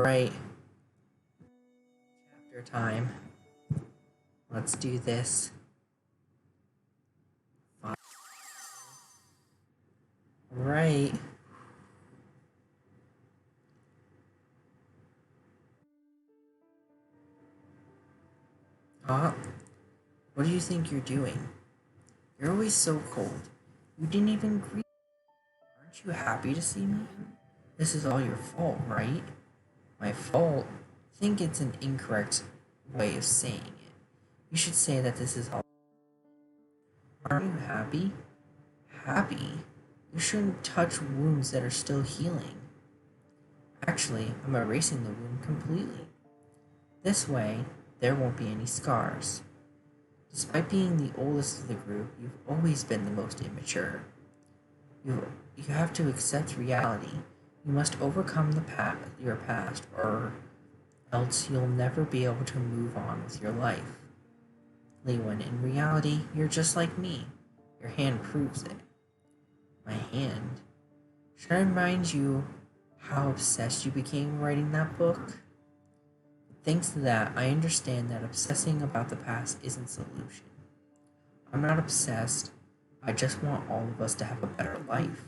Alright, chapter time. Let's do this. Alright. What do you think you're doing? You're always so cold. You didn't even greet me. Aren't you happy to see me? This is all your fault, right? My fault? I think it's an incorrect way of saying it. You should say that this is all. Aren't you happy? Happy? You shouldn't touch wounds that are still healing. Actually, I'm erasing the wound completely. This way, there won't be any scars. Despite being the oldest of the group, you've always been the most immature. You have to accept reality. You must overcome your past, or else you'll never be able to move on with your life. Lewin, in reality, you're just like me. Your hand proves it. My hand? Should I remind you how obsessed you became writing that book? Thanks to that, I understand that obsessing about the past isn't a solution. I'm not obsessed. I just want all of us to have a better life.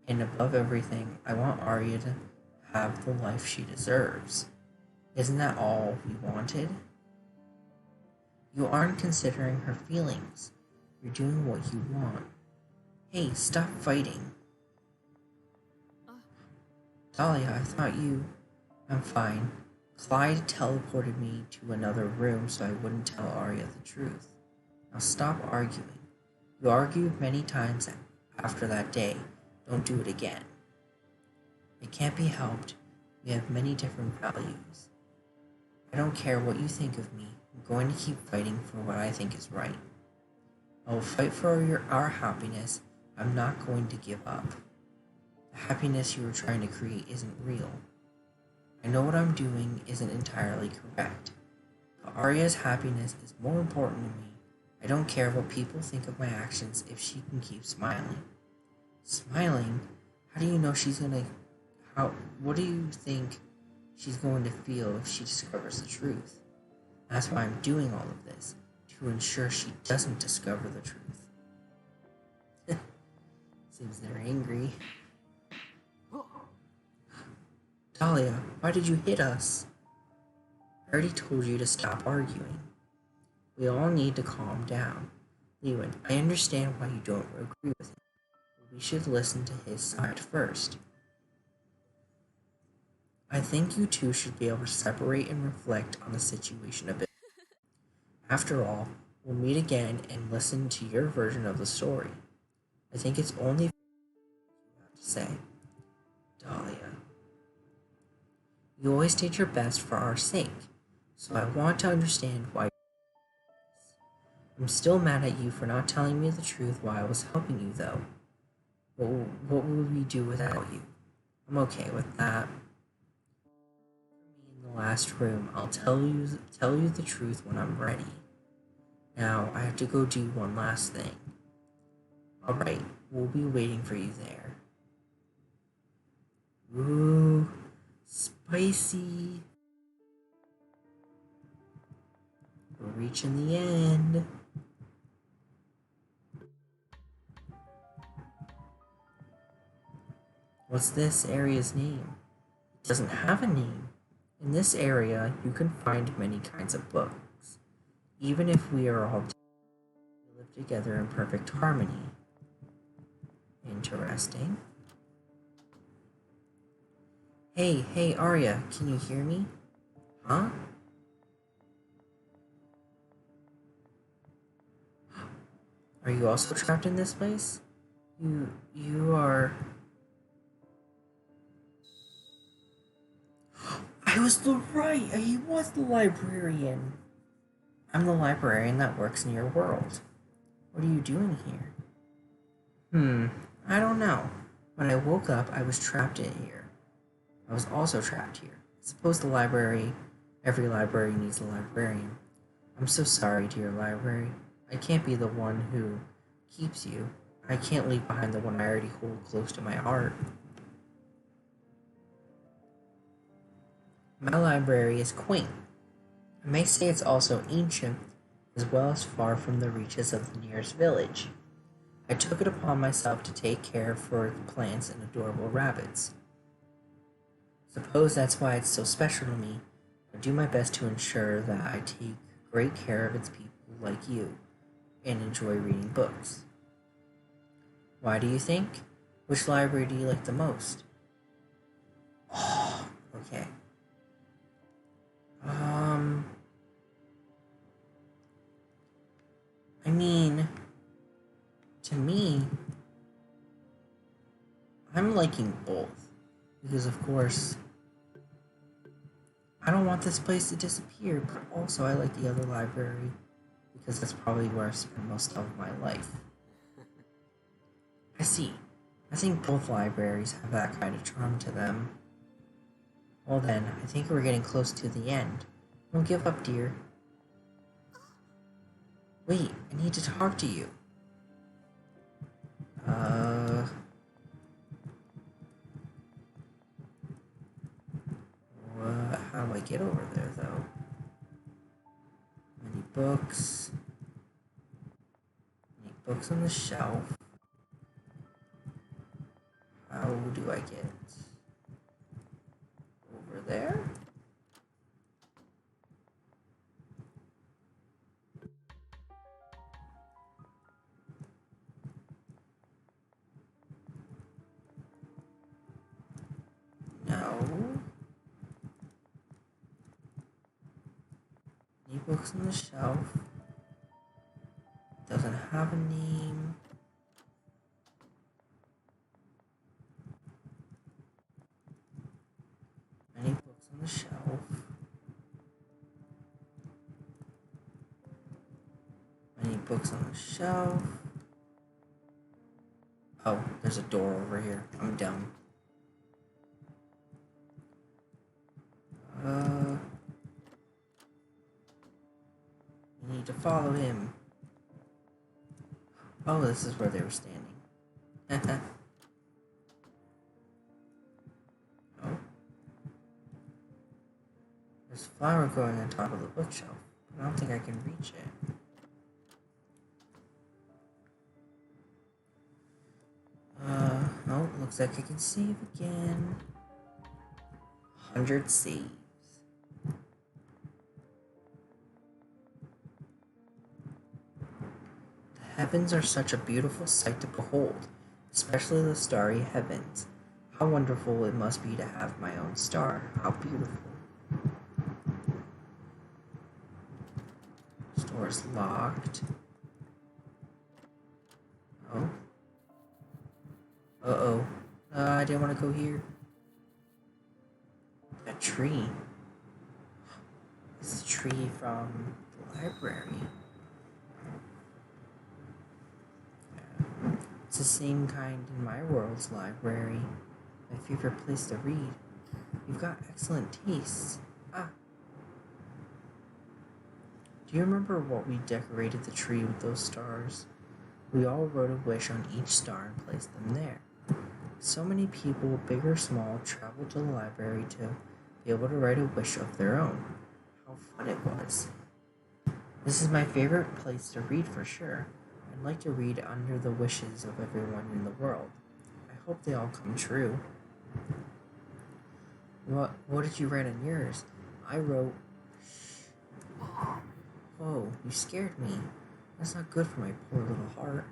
And above everything, I want Aria to have the life she deserves. Isn't that all we wanted? You aren't considering her feelings. You're doing what you want. Hey, stop fighting. Dahlia, I thought you... I'm fine. Clyde teleported me to another room so I wouldn't tell Aria the truth. Now stop arguing. You argued many times after that day. Don't do it again. It can't be helped. We have many different values. I don't care what you think of me. I'm going to keep fighting for what I think is right. I will fight for our happiness. I'm not going to give up. The happiness you are trying to create isn't real. I know what I'm doing isn't entirely correct, but Aria's happiness is more important to me. I don't care what people think of my actions if she can keep smiling. Smiling? How do you know what do you think she's going to feel if she discovers the truth? That's why I'm doing all of this, to ensure she doesn't discover the truth. Seems they're angry. Dahlia, why did you hit us? I already told you to stop arguing. We all need to calm down. Lewin, I understand why you don't agree with him, but we should listen to his side first. I think you two should be able to separate and reflect on the situation a bit. After all, we'll meet again and listen to your version of the story. I think it's only fair you have to say. Dahlia. You always did your best for our sake, so I want to understand why. I'm still mad at you for not telling me the truth while I was helping you, though. What would we do without you? I'm okay with that. In the last room, I'll tell you the truth when I'm ready. Now, I have to go do one last thing. Alright, we'll be waiting for you there. Ooh, spicy. We're reaching the end. What's this area's name? It doesn't have a name. In this area, you can find many kinds of books. Even if we are all we live together in perfect harmony. Interesting. Hey, Aria, can you hear me? Huh? Are you also trapped in this place? You are... I was right! He was the librarian! I'm the librarian that works in your world. What are you doing here? I don't know. When I woke up, I was trapped in here. I was also trapped here. I suppose every library needs a librarian. I'm so sorry, dear library. I can't be the one who keeps you. I can't leave behind the one I already hold close to my heart. My library is quaint. I may say it's also ancient, as well as far from the reaches of the nearest village. I took it upon myself to take care for its plants and adorable rabbits. Suppose that's why it's so special to me. I do my best to ensure that I take great care of its people like you and enjoy reading books. Why do you think? Which library do you like the most? Oh, okay. I mean, to me, I'm liking both. Because, of course, I don't want this place to disappear, but also I like the other library because that's probably where I spend most of my life. I see. I think both libraries have that kind of charm to them. Well then, I think we're getting close to the end. Don't give up, dear. Wait, I need to talk to you. How do I get over there, though? Many books. Many books on the shelf. How do I get over there? No. Any books on the shelf. Doesn't have a name. Many books on the shelf. Many books on the shelf. Oh, there's a door over here. I'm dumb. We need to follow him. Oh, this is where they were standing. Oh. There's a flower growing on top of the bookshelf, but I don't think I can reach it. Oh, looks like I can save again. 100 saves. The heavens are such a beautiful sight to behold, especially the starry heavens. How wonderful it must be to have my own star. How beautiful. Store is locked. Oh. Uh-oh. I didn't want to go here. A tree. It's a tree from the library. It's the same kind in my world's library. My favorite place to read. You've got excellent tastes. Ah. Do you remember what we decorated the tree with those stars? We all wrote a wish on each star and placed them there. So many people, big or small, traveled to the library to be able to write a wish of their own. How fun it was. This is my favorite place to read for sure. I'd like to read under the wishes of everyone in the world. I hope they all come true. What did you write on yours? I wrote... Whoa, you scared me. That's not good for my poor little heart.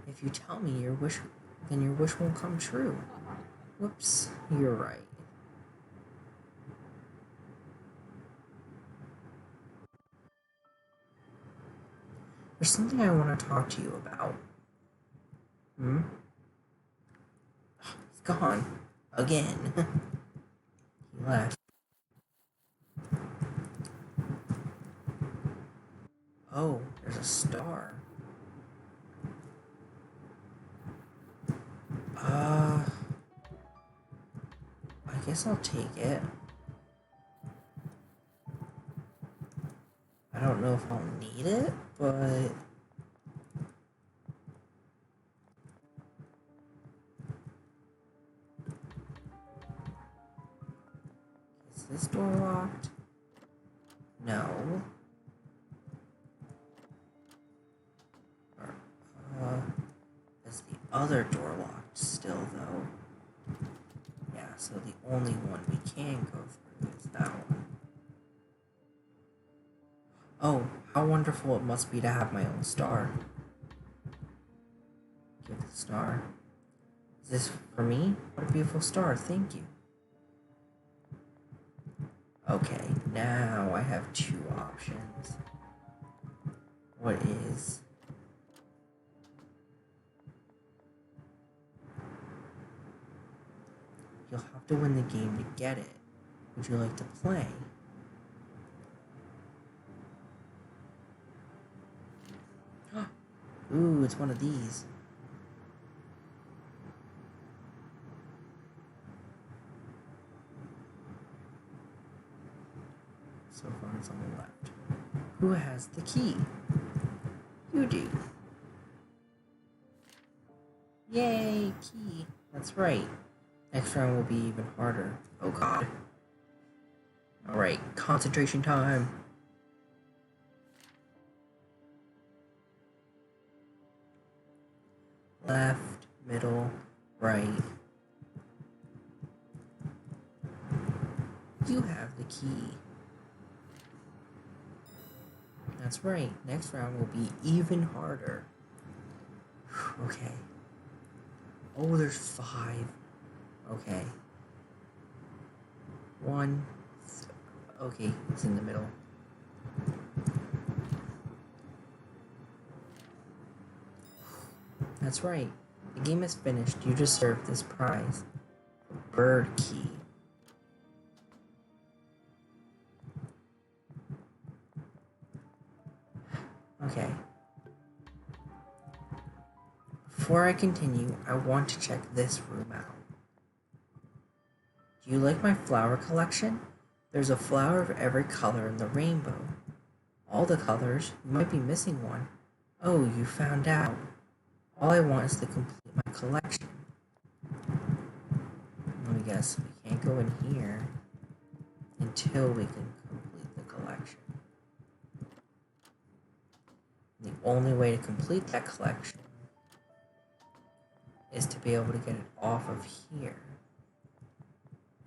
If you tell me your wish, then your wish won't come true. Whoops, you're right. There's something I want to talk to you about. He's gone. Again. He left. Oh, there's a star. I guess I'll take it. I don't know if I'll need it, but... this door locked? No. Is the other door locked still, though? Yeah, so the only one we can go through is that one. Oh, how wonderful it must be to have my own star. Give the star. Is this for me? What a beautiful star, thank you. Okay, now I have two options. What is... You'll have to win the game to get it. Would you like to play? Ooh, it's one of these. So far it's on the left. Who has the key? You do. Yay, key. That's right. Next round will be even harder. Oh god. Alright, concentration time. Left, middle, right. You have the key. That's right, next round will be even harder. Okay. Oh, there's 5. Okay. 1. Okay, it's in the middle. That's right. The game is finished. You deserve this prize. Bird key. Okay. Before I continue, I want to check this room out. Do you like my flower collection? There's a flower of every color in the rainbow. All the colors. You might be missing one. Oh, you found out. All I want is to complete my collection. Let me guess, we can't go in here until we can complete the collection. The only way to complete that collection is to be able to get it off of here.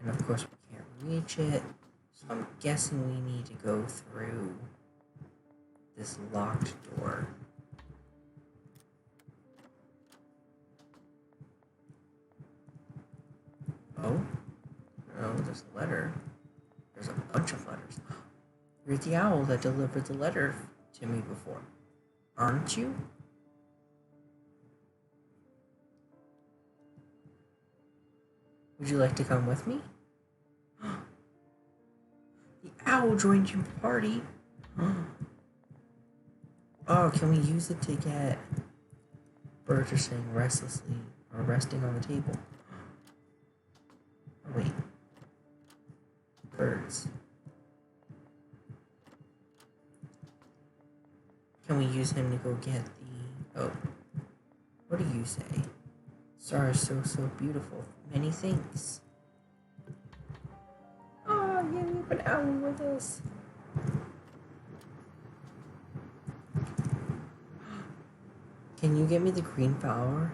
And of course we can't reach it, so I'm guessing we need to go through this locked door. Oh, there's a letter. There's a bunch of letters. You're the owl that delivered the letter to me before, aren't you? Would you like to come with me? The owl joined your party. Oh, can we use it to get... Birds are saying restlessly, or resting on the table. Oh, wait. Birds. Can we use him to go get the... Oh. What do you say? Stars so beautiful. Many thanks. Oh, yeah, we have an owl with us. Can you get me the green flower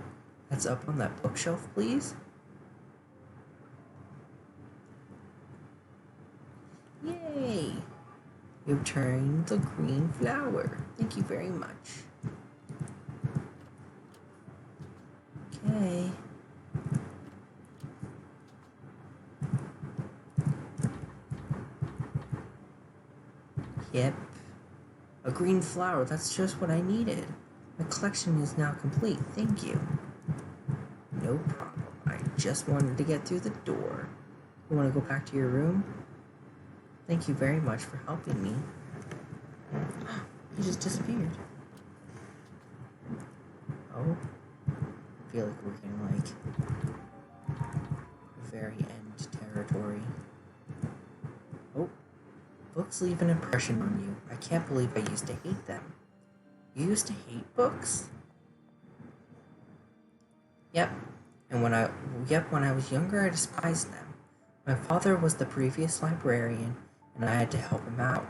that's up on that bookshelf, please? Yay! You obtained the green flower. Thank you very much. Okay. Yep. A green flower, that's just what I needed. My collection is now complete, thank you. No problem, I just wanted to get through the door. You want to go back to your room? Thank you very much for helping me. He just disappeared. Oh. I feel like we're in, like, very end territory. Oh. Books leave an impression on you. I can't believe I used to hate them. You used to hate books? Yep. And when I was younger, I despised them. My father was the previous librarian, and I had to help him out.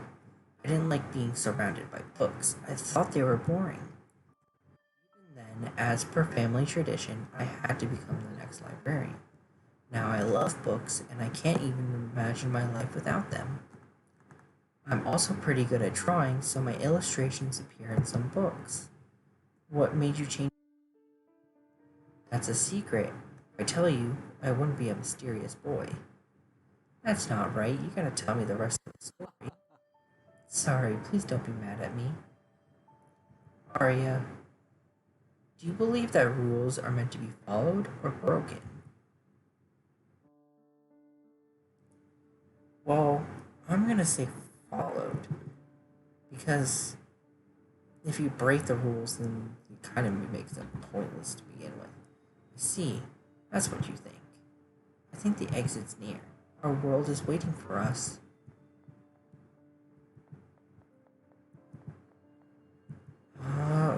I didn't like being surrounded by books. I thought they were boring. Even then, as per family tradition, I had to become the next librarian. Now I love books, and I can't even imagine my life without them. I'm also pretty good at drawing, so my illustrations appear in some books. What made you change? That's a secret. If I tell you, I wouldn't be a mysterious boy. That's not right. You gotta tell me the rest of the story. Sorry, please don't be mad at me. Aria, do you believe that rules are meant to be followed or broken? Well, I'm gonna say followed. Because if you break the rules, then it kind of makes them pointless to begin with. I see. That's what you think. I think the exit's near. Our world is waiting for us.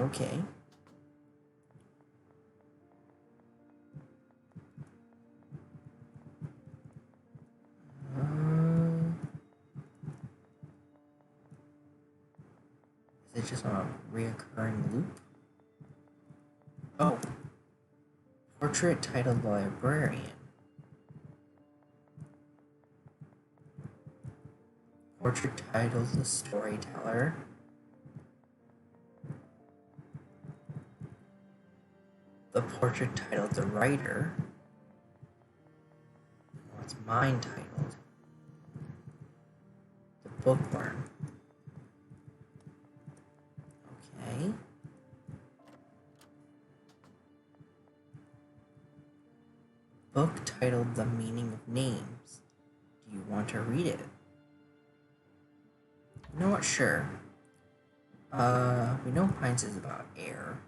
Okay. Uh, is it just on a reoccurring loop? Oh, portrait titled librarian. Portrait titled the storyteller. The portrait titled the writer. What's mine titled? The bookworm. Okay. Book titled The Meaning of Names. Do you want to read it? You know what? Sure. We know Pines is about air.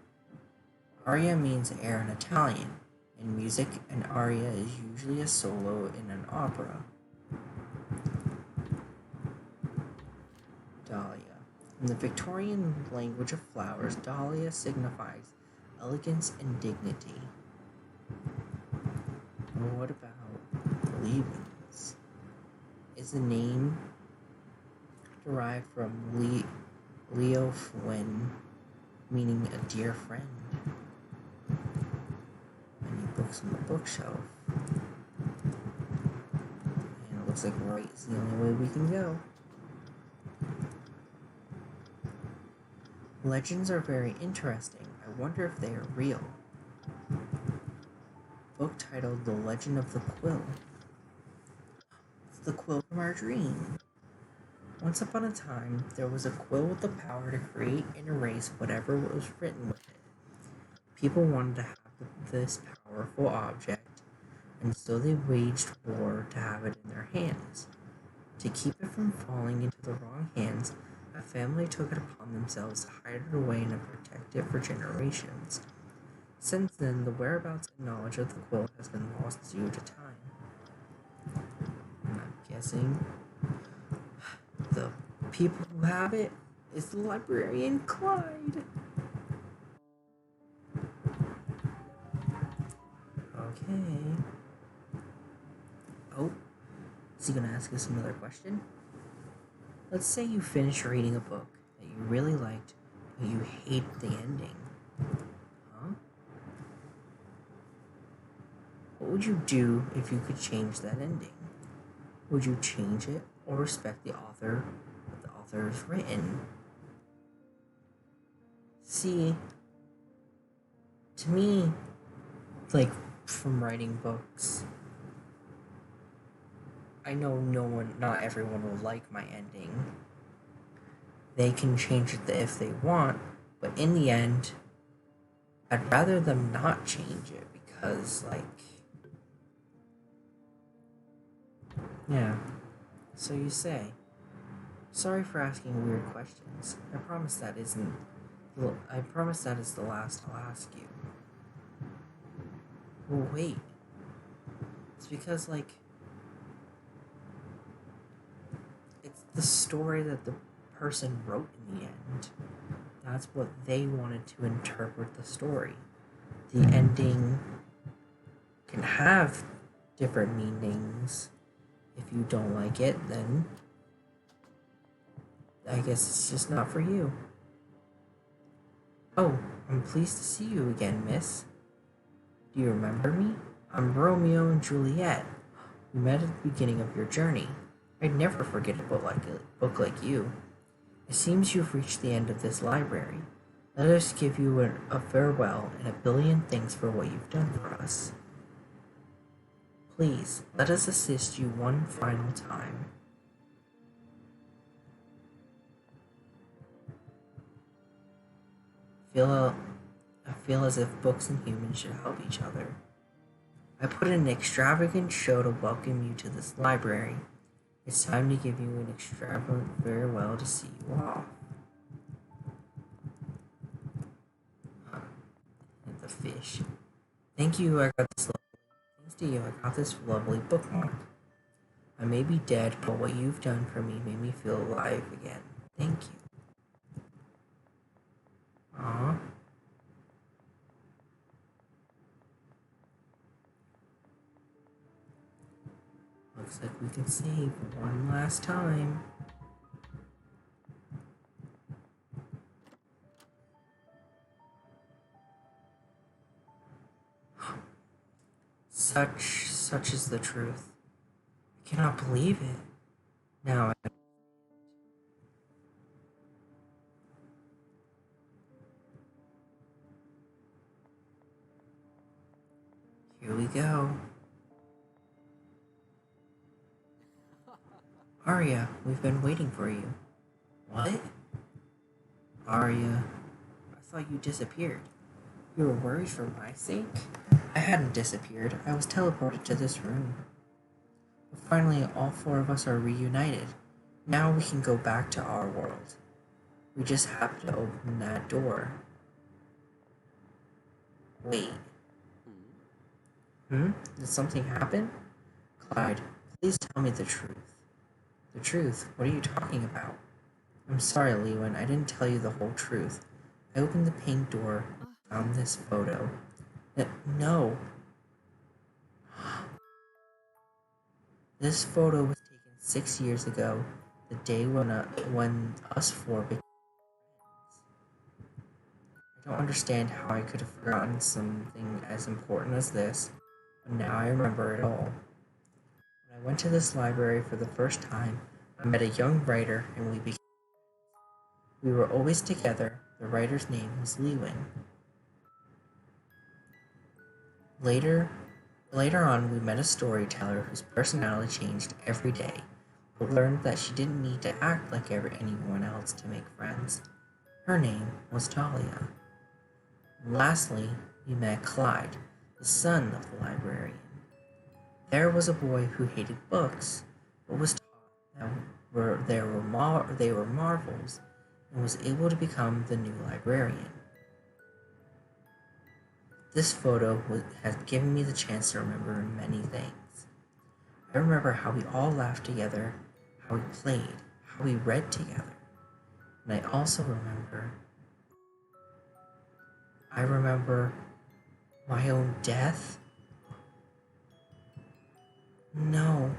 Aria means air in Italian. In music, an aria is usually a solo in an opera. Dahlia. In the Victorian language of flowers, dahlia signifies elegance and dignity. What about Lebens? Is the name derived from Leo Flynn, meaning a dear friend? Many books on the bookshelf. And it looks like right is the only way we can go. Legends are very interesting. I wonder if they are real. Book titled The Legend of the Quill. It's the quill from our dream. Once upon a time, there was a quill with the power to create and erase whatever was written with it. People wanted to have this powerful object, and so they waged war to have it in their hands. To keep it from falling into the wrong hands, a family took it upon themselves to hide it away and protect it for generations. Since then, the whereabouts and knowledge of the quill has been lost due to time. I'm guessing the people who have it is the librarian Clyde. Okay. Oh, is he gonna ask us another question? Let's say you finish reading a book that you really liked, but you hate the ending. Huh? What would you do if you could change that ending? Would you change it or respect the author, what the author has written? See, to me, like from writing books, I know not everyone will like my ending. They can change it if they want, but in the end, I'd rather them not change it because, like, yeah. So you say, sorry for asking weird questions. I promise that is the last I'll ask you. Well, wait. It's because, like, it's the story that the person wrote in the end. That's what they wanted to interpret the story. The ending can have different meanings, If you don't like it, then I guess it's just not for you. Oh, I'm pleased to see you again, miss. Do you remember me? I'm Romeo and Juliet. We met at the beginning of your journey. I'd never forget a book like you. It seems you've reached the end of this library. Let us give you a farewell and a billion thanks for what you've done for us. Please, let us assist you one final time. I feel as if books and humans should help each other. I put in an extravagant show to welcome you to this library. It's time to give you an extravagant farewell to see you off. And the fish. Thanks to you, I got this lovely bookmark. I may be dead, but what you've done for me made me feel alive again. Thank you. Aww. Looks like we can save one last time. Such is the truth. I cannot believe it. Now here we go. Aria, we've been waiting for you. What? Aria, I thought you disappeared. You were worried for my sake? I hadn't disappeared. I was teleported to this room. But finally, all four of us are reunited. Now we can go back to our world. We just have to open that door. Wait. Did something happen? Clyde, please tell me the truth. The truth? What are you talking about? I'm sorry, Lewin. I didn't tell you the whole truth. I opened the pink door, found this photo. No. This photo was taken 6 years ago, the day when us four became friends. I don't understand how I could have forgotten something as important as this, but now I remember it all. When I went to this library for the first time, I met a young writer and we became friends. We were always together. The writer's name was Lewin. Later on, we met a storyteller whose personality changed every day, but learned that she didn't need to act like anyone else to make friends. Her name was Dahlia. And lastly, we met Clyde, the son of the librarian. There was a boy who hated books, but was taught that they were marvels, and was able to become the new librarian. This photo has given me the chance to remember many things. I remember how we all laughed together, how we played, how we read together. And I also remember my own death. No.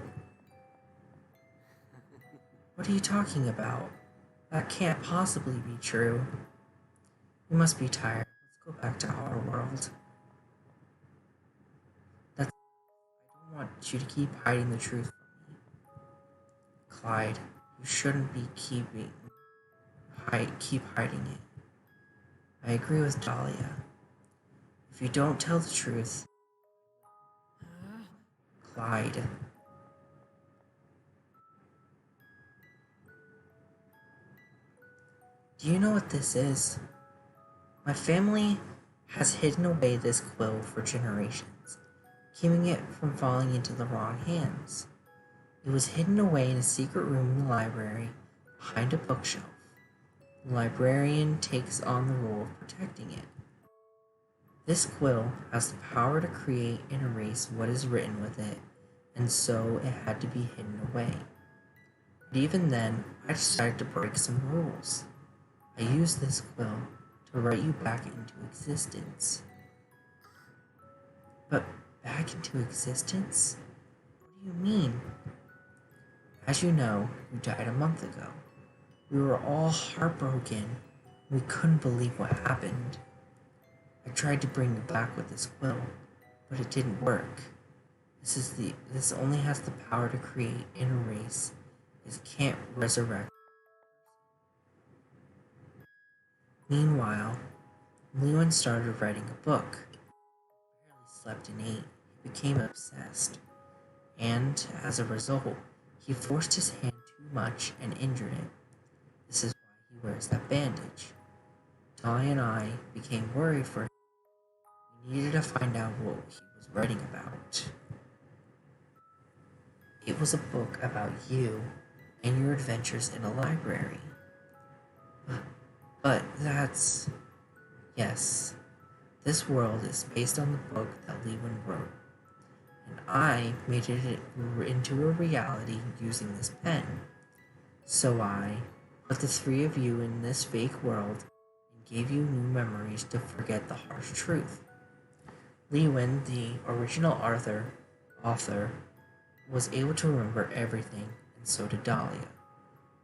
What are you talking about? That can't possibly be true. You must be tired. Let's go back to our world. I don't want you to keep hiding the truth from me. Clyde, you shouldn't be keep hiding it. I agree with Dahlia. If you don't tell the truth, Clyde. Do you know what this is? My family has hidden away this quill for generations, keeping it from falling into the wrong hands. It was hidden away in a secret room in the library, behind a bookshelf. The librarian takes on the role of protecting it. This quill has the power to create and erase what is written with it, and so it had to be hidden away. But even then, I decided to break some rules. I used this quill to write you back into existence. But back into existence? What do you mean? As you know, you died a month ago. We were all heartbroken. We couldn't believe what happened. I tried to bring you back with this quill, but it didn't work. This only has the power to create and erase. It can't resurrect. Meanwhile, Lewin started writing a book. He barely slept and ate. He became obsessed. And as a result, he forced his hand too much and injured it. This is why he wears that bandage. Dolly and I became worried for him. We needed to find out what he was writing about. It was a book about you and your adventures in a library. But that's... Yes, this world is based on the book that Lewin wrote. And I made it into a reality using this pen. So I put the three of you in this fake world and gave you new memories to forget the harsh truth. Lewin, the original author, was able to remember everything, and so did Dahlia.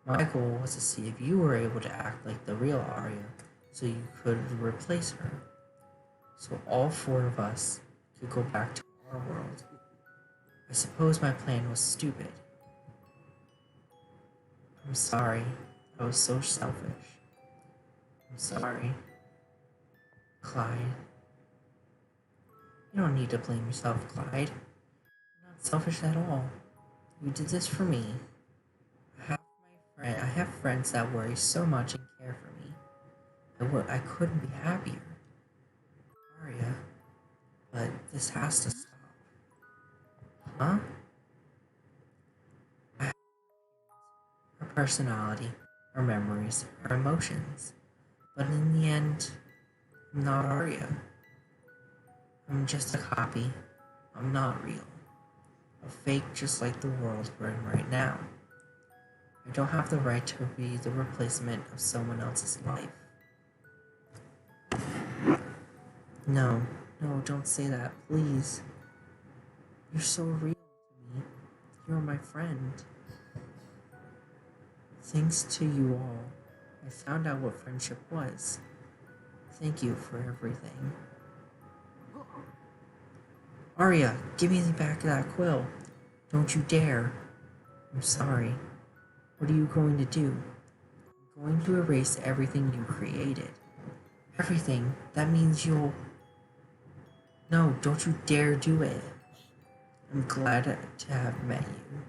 My goal was to see if you were able to act like the real Aria, so you could replace her. So all four of us could go back to our world. I suppose my plan was stupid. I'm sorry. I was so selfish. I'm sorry. Clyde. You don't need to blame yourself, Clyde. You're not selfish at all. You did this for me. I have friends that worry so much and care for me. I couldn't be happier. Aria, but this has to stop. Huh? Her personality, her memories, her emotions. But in the end, I'm not Aria. I'm just a copy. I'm not real. A fake just like the world we're in right now. I don't have the right to be the replacement of someone else's life. No, don't say that, please. You're so real to me. You're my friend. Thanks to you all, I found out what friendship was. Thank you for everything. Aria, give me back that quill. Don't you dare. I'm sorry. What are you going to do? I'm going to erase everything you created. Everything. That means you'll... No, don't you dare do it. I'm glad to have met you.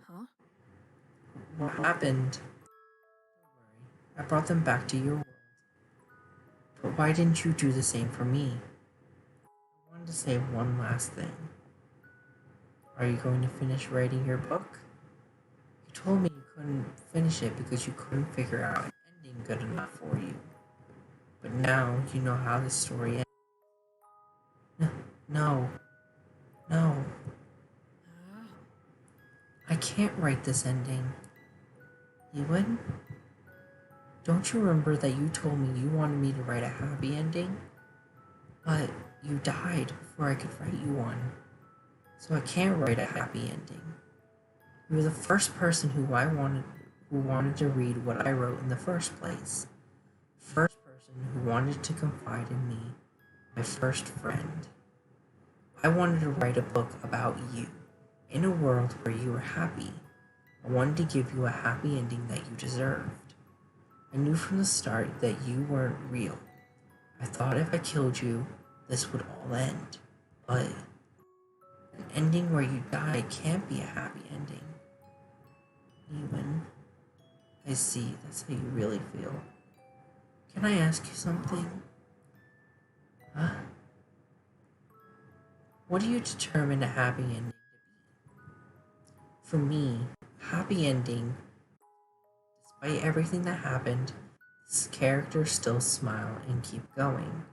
Huh? What happened? Don't worry. I brought them back to your world. But why didn't you do the same for me? I wanted to say one last thing. Are you going to finish writing your book? You told me you couldn't finish it because you couldn't figure out an ending good enough for you. But now you know how the story ends. No. I can't write this ending. Ewan? Don't you remember that you told me you wanted me to write a happy ending? But you died before I could write you one. So I can't write a happy ending. You were the first person who wanted to read what I wrote in the first place. First person who wanted to confide in me. My first friend. I wanted to write a book about you, in a world where you were happy. I wanted to give you a happy ending that you deserved. I knew from the start that you weren't real. I thought if I killed you, this would all end. But an ending where you die can't be a happy ending. Ewan, I see, that's how you really feel. Can I ask you something? Huh? What do you determine a happy ending to be? For me, a happy ending, despite everything that happened, this character still smile and keep going.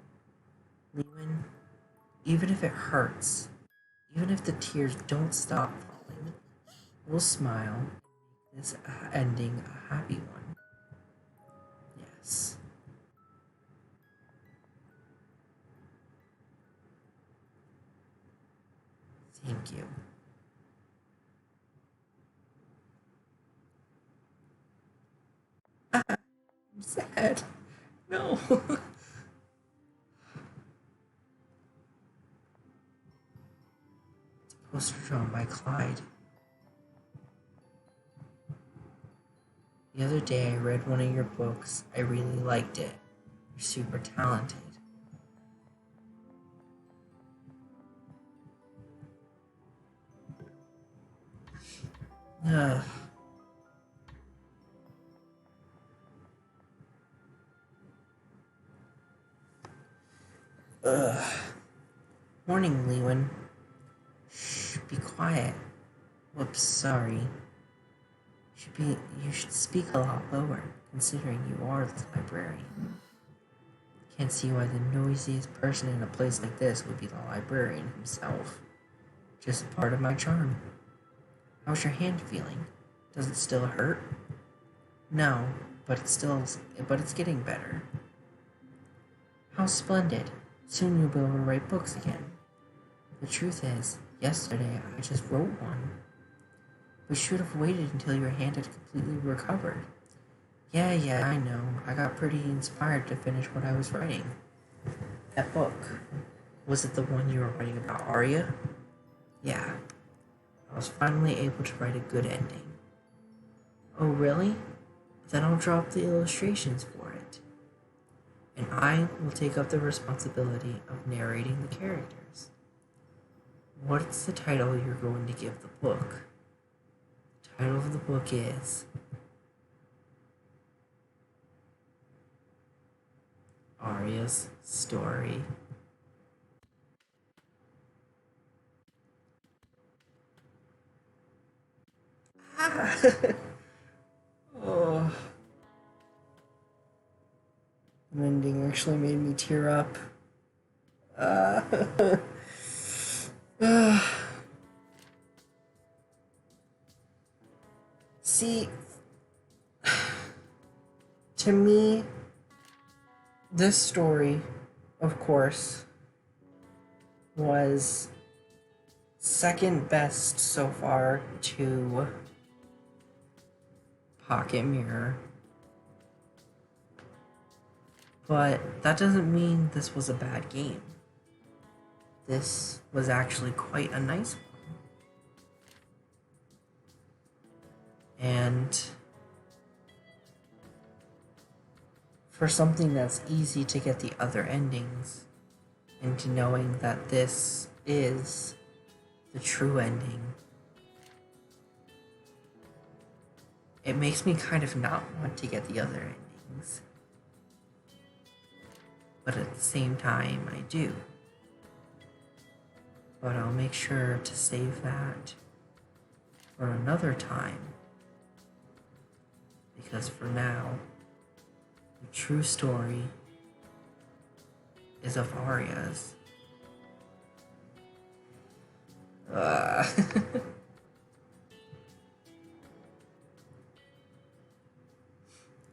Lewin, even if it hurts, even if the tears don't stop falling, we'll smile and make this ending a happy one. Yes. Thank you. I'm sad. No. It's a poster drawn by Clyde. The other day I read one of your books. I really liked it. You're super talented. Ugh. Ugh. Morning, Lewin. Shh, be quiet. Whoops, sorry. You should speak a lot lower, considering you are the librarian. Can't see why the noisiest person in a place like this would be the librarian himself. Just a part of my charm. How's your hand feeling? Does it still hurt? No, but it's getting better. How splendid. Soon you'll be able to write books again. The truth is, yesterday I just wrote one. We should have waited until your hand had completely recovered. Yeah, I know. I got pretty inspired to finish what I was writing. That book. Was it the one you were writing about Aria? Yeah. I was finally able to write a good ending. Oh, really? Then I'll drop the illustrations for it. And I will take up the responsibility of narrating the characters. What's the title you're going to give the book? The title of the book is Aria's Story. Oh. The ending actually made me tear up. See, to me, this story, of course, was second best so far to Pocket Mirror. But that doesn't mean this was a bad game. This was actually quite a nice one. And for something that's easy to get the other endings, into knowing that this is the true ending, it makes me kind of not want to get the other endings. But at the same time, I do. But I'll make sure to save that for another time. Because for now, the true story is of Aria's.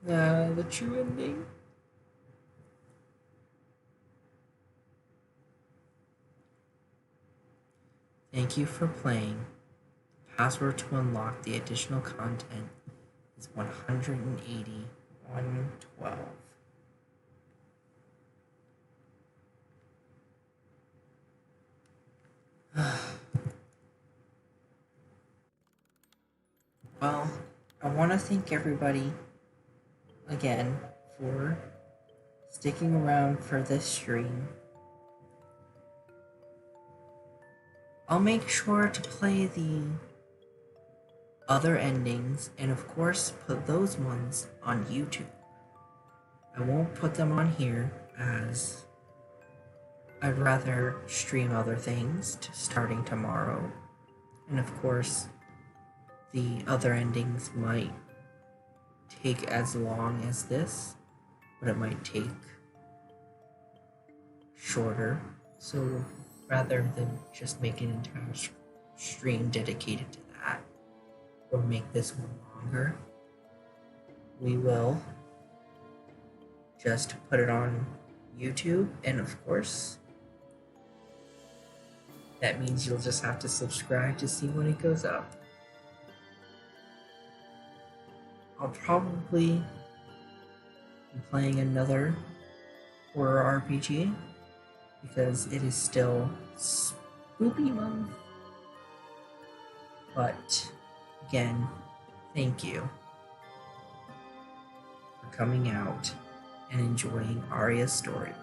The true ending. Thank you for playing. The password to unlock the additional content is 180 112. Well, I want to thank everybody again for sticking around for this stream. I'll make sure to play the other endings and of course put those ones on YouTube. I won't put them on here as I'd rather stream other things starting tomorrow. And of course, the other endings might take as long as this, but it might take shorter. So rather than just make an entire stream dedicated to that, or make this one longer, we will just put it on YouTube, and of course, That means you'll just have to subscribe to see when it goes up. I'll probably be playing another horror RPG because it is still Spoopy Month. But again, thank you for coming out and enjoying Aria's story.